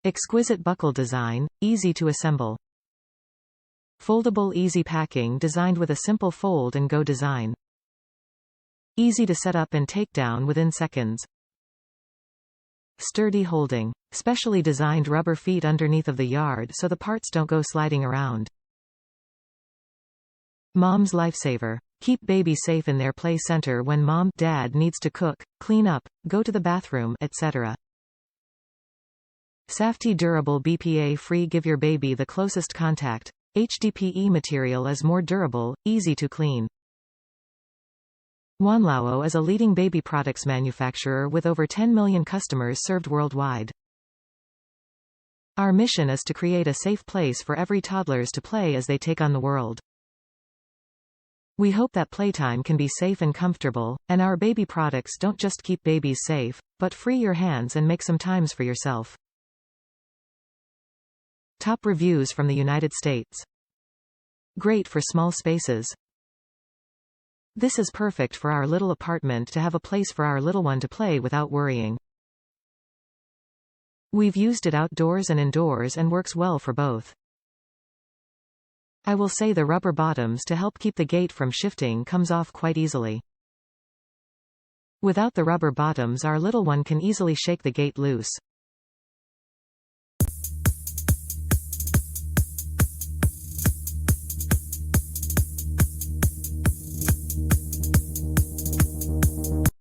Exquisite buckle design, easy to assemble. Foldable Easy Packing Designed with a simple fold and go design. Easy to set up and take down within seconds. Sturdy holding. Specially designed rubber feet underneath of the yard so the parts don't go sliding around. Mom's Lifesaver. Keep baby safe in their play center when mom, dad needs to cook, clean up, go to the bathroom, etc. Safety&Durable BPA free. Give your baby the closest contact. HDPE material is more durable, easy to clean. UANLAUO is a leading baby products manufacturer with over 10 million customers served worldwide. Our mission is to create a safe place for every toddlers to play as they take on the world. We hope that playtime can be safe and comfortable, and our baby products don't just keep babies safe, but free your hands and make some times for yourself. Top reviews from the United States. Great for small spaces. This is perfect for our little apartment to have a place for our little one to play without worrying. We've used it outdoors and indoors and works well for both. I will say the rubber bottoms to help keep the gate from shifting comes off quite easily. Without the rubber bottoms our little one can easily shake the gate loose.